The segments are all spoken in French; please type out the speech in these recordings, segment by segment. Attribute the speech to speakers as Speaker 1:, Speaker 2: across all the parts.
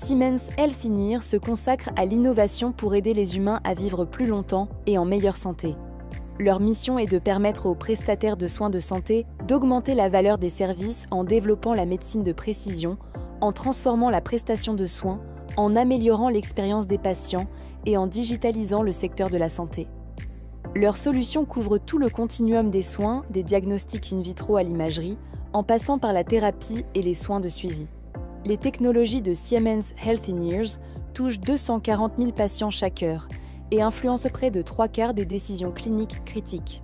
Speaker 1: Siemens Healthineers se consacre à l'innovation pour aider les humains à vivre plus longtemps et en meilleure santé. Leur mission est de permettre aux prestataires de soins de santé d'augmenter la valeur des services en développant la médecine de précision, en transformant la prestation de soins, en améliorant l'expérience des patients et en digitalisant le secteur de la santé. Leur solution couvre tout le continuum des soins, des diagnostics in vitro à l'imagerie, en passant par la thérapie et les soins de suivi. Les technologies de Siemens Healthineers touchent 240 000 patients chaque heure et influencent près de 3/4 des décisions cliniques critiques.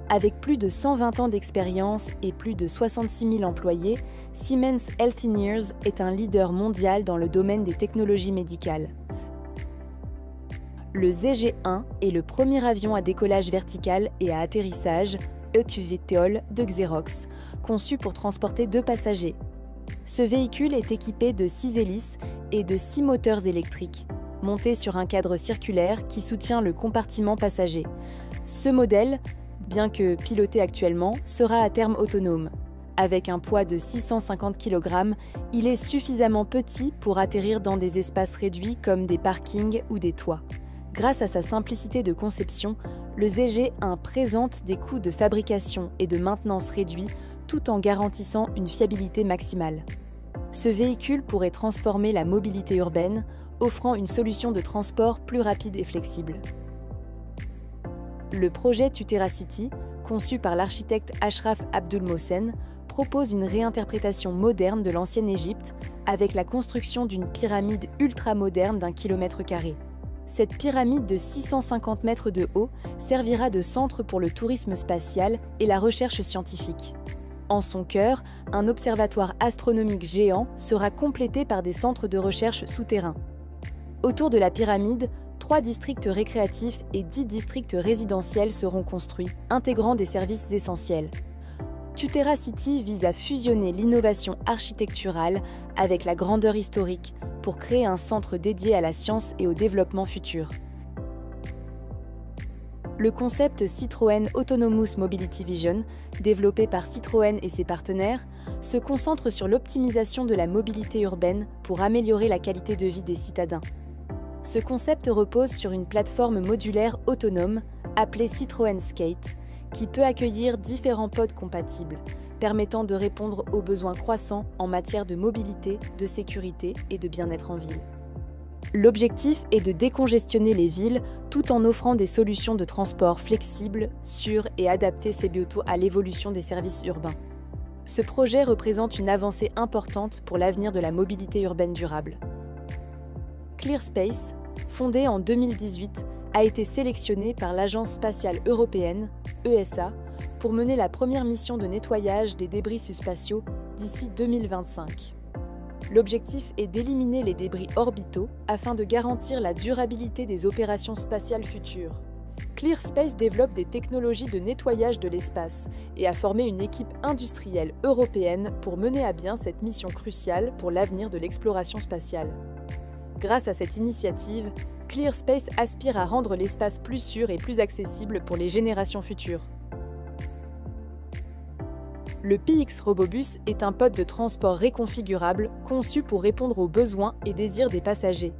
Speaker 1: Avec plus de 120 ans d'expérience et plus de 66 000 employés, Siemens Healthineers est un leader mondial dans le domaine des technologies médicales. Le ZG1 est le premier avion à décollage vertical et à atterrissage eVTOL de Xerox, conçu pour transporter 2 passagers. Ce véhicule est équipé de 6 hélices et de 6 moteurs électriques, montés sur un cadre circulaire qui soutient le compartiment passager. Ce modèle, bien que piloté actuellement, sera à terme autonome. Avec un poids de 650 kg, il est suffisamment petit pour atterrir dans des espaces réduits comme des parkings ou des toits. Grâce à sa simplicité de conception, le ZG1 présente des coûts de fabrication et de maintenance réduits tout en garantissant une fiabilité maximale. Ce véhicule pourrait transformer la mobilité urbaine, offrant une solution de transport plus rapide et flexible. Le projet Tuteracity, conçu par l'architecte Ashraf Abdul-Mohsen, propose une réinterprétation moderne de l'ancienne Égypte avec la construction d'une pyramide ultra-moderne d'1 km². Cette pyramide de 650 mètres de haut servira de centre pour le tourisme spatial et la recherche scientifique. En son cœur, un observatoire astronomique géant sera complété par des centres de recherche souterrains. Autour de la pyramide, 3 districts récréatifs et 10 districts résidentiels seront construits, intégrant des services essentiels. Tuteracity vise à fusionner l'innovation architecturale avec la grandeur historique pour créer un centre dédié à la science et au développement futur. Le concept Citroën Autonomous Mobility Vision, développé par Citroën et ses partenaires, se concentre sur l'optimisation de la mobilité urbaine pour améliorer la qualité de vie des citadins. Ce concept repose sur une plateforme modulaire autonome, appelée Citroën Skate, qui peut accueillir différents pods compatibles, permettant de répondre aux besoins croissants en matière de mobilité, de sécurité et de bien-être en ville. L'objectif est de décongestionner les villes tout en offrant des solutions de transport flexibles, sûres et adaptées bientôt à l'évolution des services urbains. Ce projet représente une avancée importante pour l'avenir de la mobilité urbaine durable. ClearSpace, fondée en 2018, a été sélectionnée par l'Agence spatiale européenne, ESA, pour mener la première mission de nettoyage des débris spatiaux d'ici 2025. L'objectif est d'éliminer les débris orbitaux afin de garantir la durabilité des opérations spatiales futures. ClearSpace développe des technologies de nettoyage de l'espace et a formé une équipe industrielle européenne pour mener à bien cette mission cruciale pour l'avenir de l'exploration spatiale. Grâce à cette initiative, ClearSpace aspire à rendre l'espace plus sûr et plus accessible pour les générations futures. Le PX Robobus est un pod de transport réconfigurable conçu pour répondre aux besoins et désirs des passagers.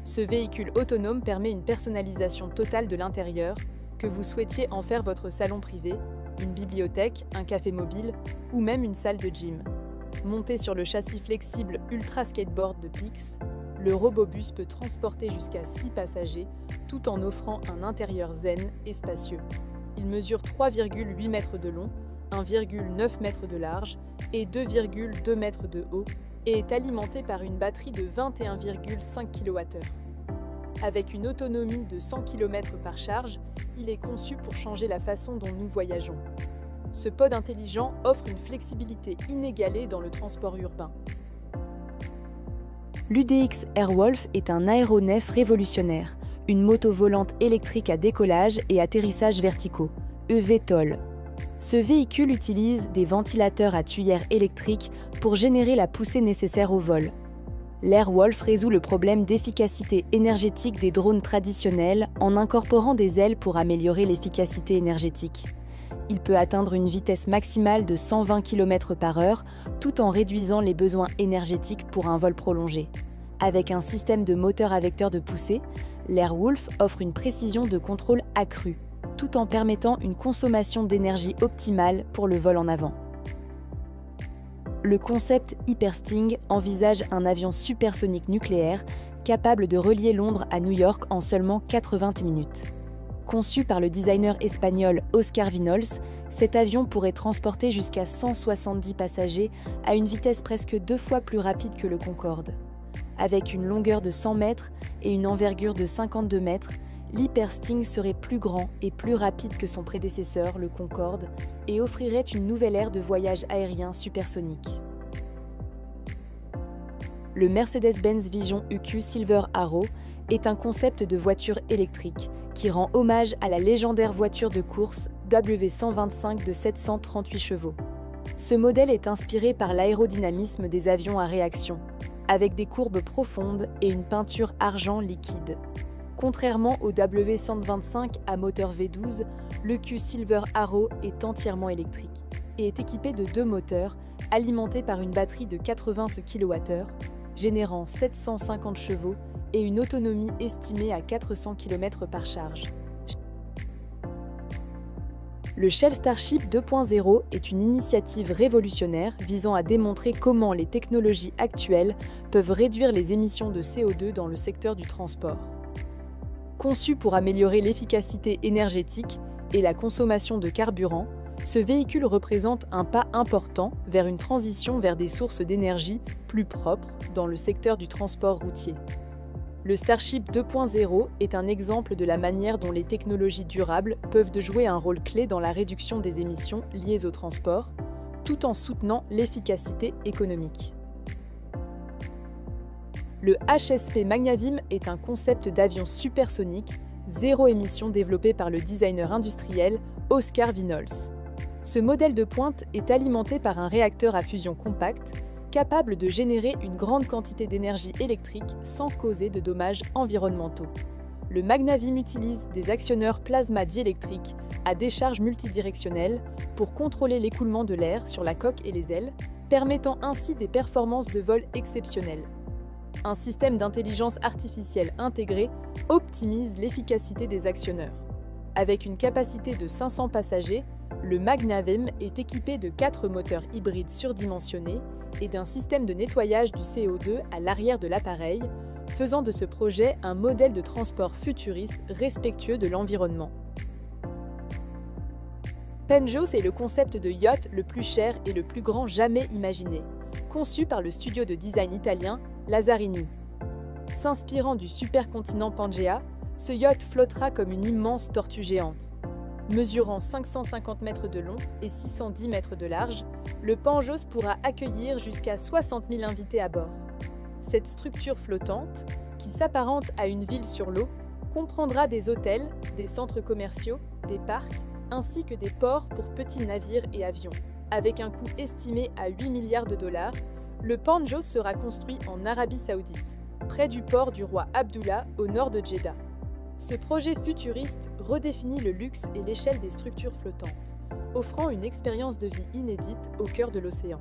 Speaker 1: Ce véhicule autonome permet une personnalisation totale de l'intérieur, que vous souhaitiez en faire votre salon privé, une bibliothèque, un café mobile ou même une salle de gym. Monté sur le châssis flexible Ultra Skateboard de PX, le Robobus peut transporter jusqu'à 6 passagers tout en offrant un intérieur zen et spacieux. Il mesure 3,8 mètres de long, 1,9 mètre de large et 2,2 mètres de haut et est alimenté par une batterie de 21,5 kWh. Avec une autonomie de 100 km par charge, il est conçu pour changer la façon dont nous voyageons. Ce pod intelligent offre une flexibilité inégalée dans le transport urbain. L'UDX Airwolf est un aéronef révolutionnaire, une moto volante électrique à décollage et atterrissage verticaux, eVTOL. Ce véhicule utilise des ventilateurs à tuyères électriques pour générer la poussée nécessaire au vol. L'Airwolf résout le problème d'efficacité énergétique des drones traditionnels en incorporant des ailes pour améliorer l'efficacité énergétique. Il peut atteindre une vitesse maximale de 120 km/h tout en réduisant les besoins énergétiques pour un vol prolongé. Avec un système de moteur à vecteur de poussée, l'Airwolf offre une précision de contrôle accrue, tout en permettant une consommation d'énergie optimale pour le vol en avant. Le concept Hypersting envisage un avion supersonique nucléaire capable de relier Londres à New York en seulement 80 minutes. Conçu par le designer espagnol Oscar Vinols, cet avion pourrait transporter jusqu'à 170 passagers à une vitesse presque 2 fois plus rapide que le Concorde. Avec une longueur de 100 mètres et une envergure de 52 mètres, l'Hypersting serait plus grand et plus rapide que son prédécesseur, le Concorde, et offrirait une nouvelle ère de voyage aérien supersonique. Le Mercedes-Benz Vision EQ Silver Arrow est un concept de voiture électrique qui rend hommage à la légendaire voiture de course W125 de 738 chevaux. Ce modèle est inspiré par l'aérodynamisme des avions à réaction, avec des courbes profondes et une peinture argent liquide. Contrairement au W125 à moteur V12, l'EQ Silver Arrow est entièrement électrique et est équipé de 2 moteurs alimentés par une batterie de 80 kWh, générant 750 chevaux et une autonomie estimée à 400 km par charge. Le Shell Starship 2.0 est une initiative révolutionnaire visant à démontrer comment les technologies actuelles peuvent réduire les émissions de CO2 dans le secteur du transport. Conçu pour améliorer l'efficacité énergétique et la consommation de carburant, ce véhicule représente un pas important vers une transition vers des sources d'énergie plus propres dans le secteur du transport routier. Le Starship 2.0 est un exemple de la manière dont les technologies durables peuvent jouer un rôle clé dans la réduction des émissions liées au transport, tout en soutenant l'efficacité économique. Le HSP Magnavim est un concept d'avion supersonique, zéro émission développé par le designer industriel Oscar Vinols. Ce modèle de pointe est alimenté par un réacteur à fusion compact, capable de générer une grande quantité d'énergie électrique sans causer de dommages environnementaux. Le Magnavim utilise des actionneurs plasma diélectriques à décharge multidirectionnelle pour contrôler l'écoulement de l'air sur la coque et les ailes, permettant ainsi des performances de vol exceptionnelles. Un système d'intelligence artificielle intégré optimise l'efficacité des actionneurs. Avec une capacité de 500 passagers, le Magnavim est équipé de 4 moteurs hybrides surdimensionnés et d'un système de nettoyage du CO2 à l'arrière de l'appareil, faisant de ce projet un modèle de transport futuriste respectueux de l'environnement. Penjos est le concept de yacht le plus cher et le plus grand jamais imaginé, conçu par le studio de design italien Lazzarini. S'inspirant du supercontinent Pangea, ce yacht flottera comme une immense tortue géante. Mesurant 550 mètres de long et 610 mètres de large, le Penjos pourra accueillir jusqu'à 60 000 invités à bord. Cette structure flottante, qui s'apparente à une ville sur l'eau, comprendra des hôtels, des centres commerciaux, des parcs, ainsi que des ports pour petits navires et avions. Avec un coût estimé à 8 milliards de dollars, le Penjos sera construit en Arabie Saoudite, près du port du roi Abdullah au nord de Jeddah. Ce projet futuriste redéfinit le luxe et l'échelle des structures flottantes, offrant une expérience de vie inédite au cœur de l'océan.